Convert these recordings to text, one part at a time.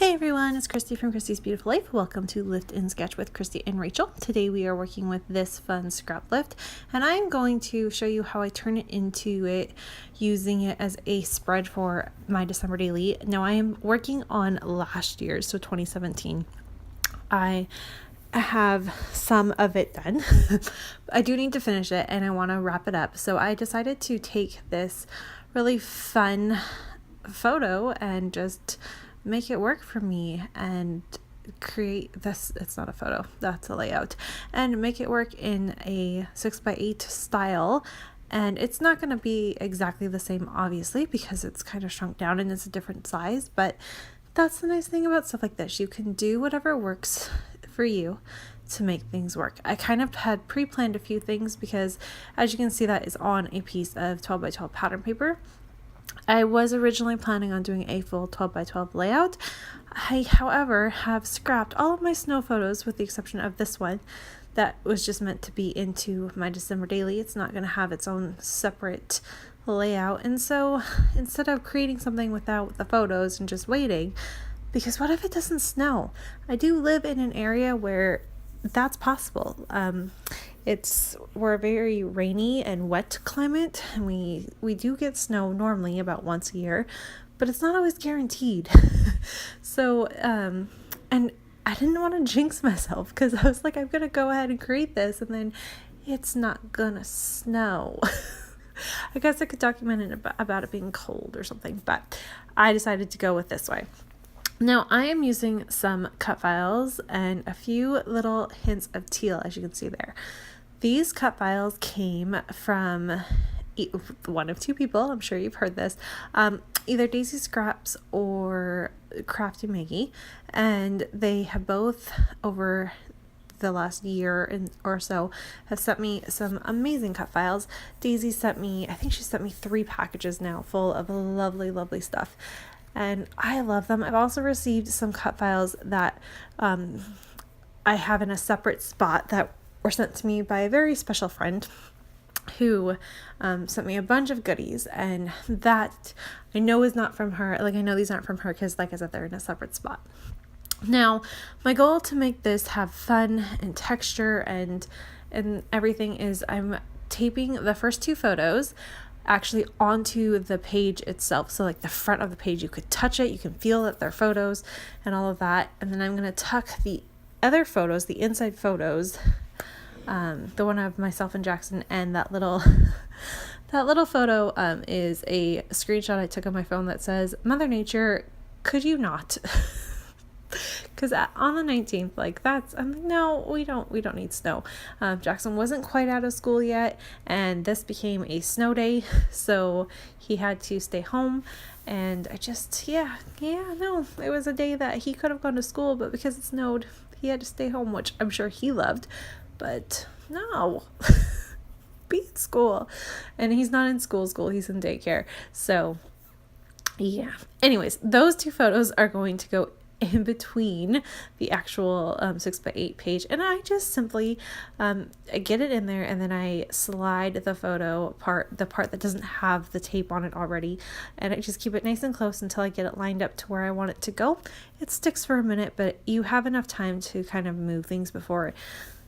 Hey everyone, it's Christy from Christy's Beautiful Life. Welcome to Lift and Sketch with Christy and Rachel. Today we are working with this fun scrap lift, and I'm going to show you how I turn it into using it as a spread for my December daily. Now I am working on last year's, so 2017. I have some of it done. I do need to finish it and I want to wrap it up. So I decided to take this really fun photo and just make it work for me and create this. It's not a photo, that's a layout, and make it work in a 6x8 style. And it's not going to be exactly the same, obviously, because it's kind of shrunk down and it's a different size, but that's the nice thing about stuff like this. You can do whatever works for you to make things work. I kind of had pre-planned a few things because, as you can see, that is on a piece of 12x12 pattern paper. I was originally planning on doing a full 12x12 layout. I, however, have scrapped all of my snow photos with the exception of this one that was just meant to be into my December daily. It's not going to have its own separate layout. And so instead of creating something without the photos and just waiting, because what if it doesn't snow? I do live in an area where that's possible. We're a very rainy and wet climate, and we do get snow normally about once a year, but it's not always guaranteed. So and I didn't want to jinx myself because I was like, I'm gonna go ahead and create this and then it's not gonna snow. I guess I could document it about it being cold or something, but I decided to go with this way. Now I am using some cut files and a few little hints of teal, as you can see there. These cut files came from one of two people. I'm sure you've heard this. Either Daisy Scraps or Crafty Maggie. And they have both, over the last year or so, have sent me some amazing cut files. Daisy sent me, I think she sent me 3 packages now full of lovely, lovely stuff. And I love them. I've also received some cut files that I have in a separate spot that were sent to me by a very special friend who sent me a bunch of goodies, and that I know is not from her. Like, I know these aren't from her because, like I said, they're in a separate spot. Now, my goal to make this have fun and texture and everything is I'm taping the first 2 photos actually onto the page itself. So like the front of the page, you could touch it, you can feel that they're photos and all of that. And then I'm going to tuck the other photos, the inside photos, the one of myself and Jackson, and that little photo is a screenshot I took on my phone that says, Mother Nature, could you not? Because on the 19th, I'm like, no, we don't need snow. Jackson wasn't quite out of school yet, and this became a snow day, so he had to stay home. And I just, no, it was a day that he could have gone to school, but because it snowed, he had to stay home, which I'm sure he loved. But no, be at school. And he's not in school, he's in daycare. So yeah. Anyways, those 2 photos are going to go in between the actual 6x8 page, and I just simply get it in there, and then I slide the photo part, the part that doesn't have the tape on it already, and I just keep it nice and close until I get it lined up to where I want it to go. It sticks for a minute, but you have enough time to kind of move things before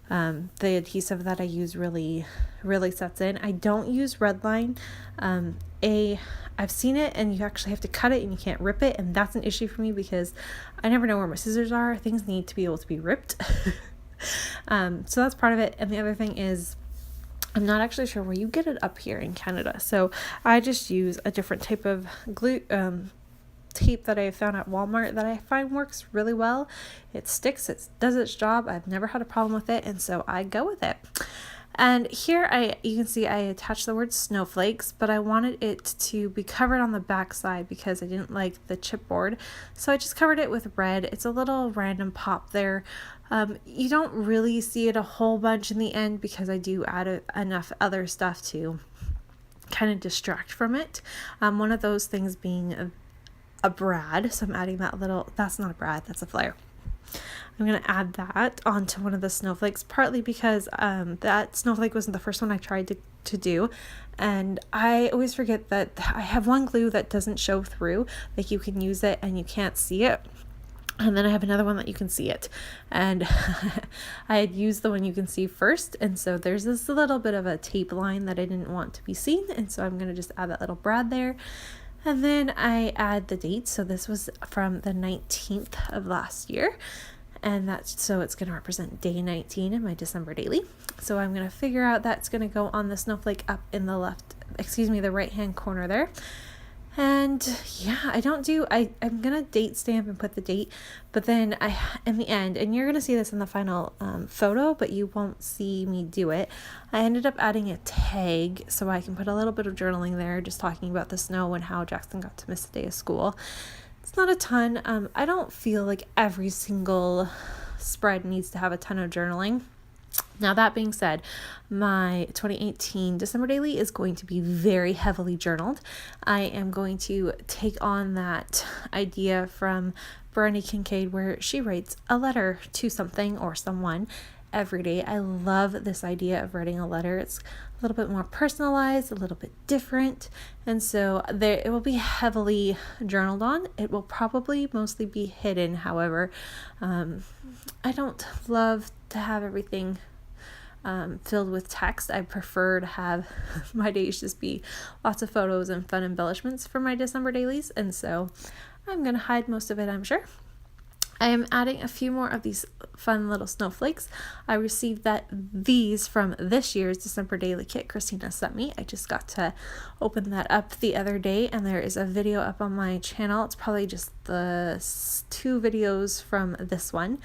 the adhesive that I use really sets in. I don't use Redline. I've seen it, and you actually have to cut it and you can't rip it, and that's an issue for me because I never know where my scissors are. Things need to be able to be ripped. So that's part of it. And the other thing is, I'm not actually sure where you get it up here in Canada, so I just use a different type of glue tape that I found at Walmart that I find works really well. It sticks, it does its job. I've never had a problem with it, and so I go with it. And here you can see I attached the word snowflakes, but I wanted it to be covered on the back side because I didn't like the chipboard. So I just covered it with red. It's a little random pop there. You don't really see it a whole bunch in the end because I do add enough other stuff to kind of distract from it. One of those things being a brad. So I'm adding that little, that's not a brad, that's a flare. I'm going to add that onto one of the snowflakes, partly because that snowflake wasn't the first one I tried to do, and I always forget that I have one glue that doesn't show through, like you can use it and you can't see it. And then I have another one that you can see it. And I had used the one you can see first. And so there's this little bit of a tape line that I didn't want to be seen. And so I'm going to just add that little brad there. And then I add the date. So this was from the 19th of last year. And so it's going to represent day 19 in my December daily. So I'm going to figure out that's going to go on the snowflake up in the the right hand corner there. And yeah, I'm going to date stamp and put the date, but then in the end, and you're going to see this in the final photo, but you won't see me do it. I ended up adding a tag so I can put a little bit of journaling there, just talking about the snow and how Jackson got to miss a day of school. It's not a ton. I don't feel like every single spread needs to have a ton of journaling. Now, that being said, my 2018 December daily is going to be very heavily journaled. I am going to take on that idea from Bernie Kincaid where she writes a letter to something or someone every day. I love this idea of writing a letter. It's a little bit more personalized, a little bit different. And so it will be heavily journaled on. It will probably mostly be hidden. However, I don't love to have everything filled with text. I prefer to have my days just be lots of photos and fun embellishments for my December dailies. And so I'm going to hide most of it, I'm sure. I am adding a few more of these fun little snowflakes. I received these from this year's December daily kit Christina sent me. I just got to open that up the other day, and there is a video up on my channel. It's probably just the 2 videos from this one.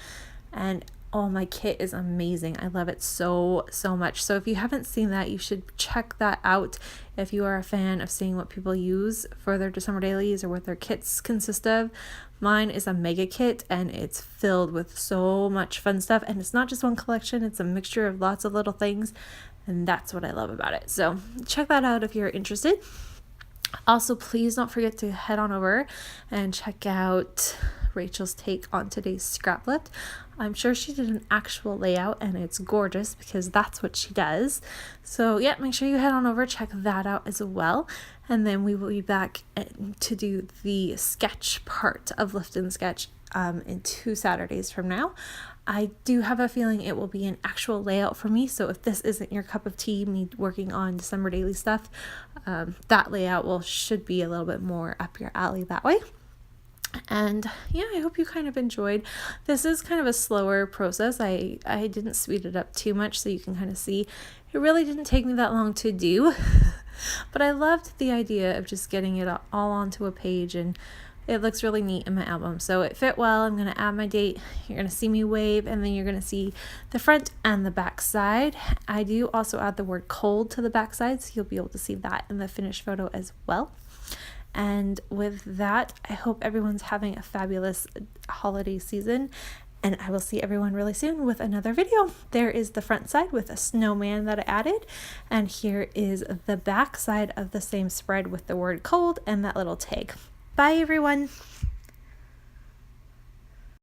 And oh, my kit is amazing. I love it so much. So if you haven't seen that, you should check that out if you are a fan of seeing what people use for their December dailies or what their kits consist of. Mine is a mega kit, and it's filled with so much fun stuff. And it's not just one collection. It's a mixture of lots of little things. And that's what I love about it. So check that out if you're interested. Also, please don't forget to head on over and check out Rachel's take on today's scrap lift. I'm sure she did an actual layout, and it's gorgeous because that's what she does. So yeah, make sure you head on over, check that out as well. And then we will be back to do the sketch part of Lift and Sketch in 2 Saturdays from now. I do have a feeling it will be an actual layout for me. So if this isn't your cup of tea, me working on December daily stuff, that layout should be a little bit more up your alley that way. And yeah, I hope you kind of enjoyed. This is kind of a slower process. I didn't speed it up too much, so you can kind of see it really didn't take me that long to do. But I loved the idea of just getting it all onto a page, and it looks really neat in my album. So it fit well. I'm going to add my date. You're going to see me wave, and then you're going to see the front and the back side. I do also add the word cold to the back side, so you'll be able to see that in the finished photo as well. And with that, I hope everyone's having a fabulous holiday season, and I will see everyone really soon with another video. There is the front side with a snowman that I added, and here is the back side of the same spread with the word cold and that little tag. Bye everyone.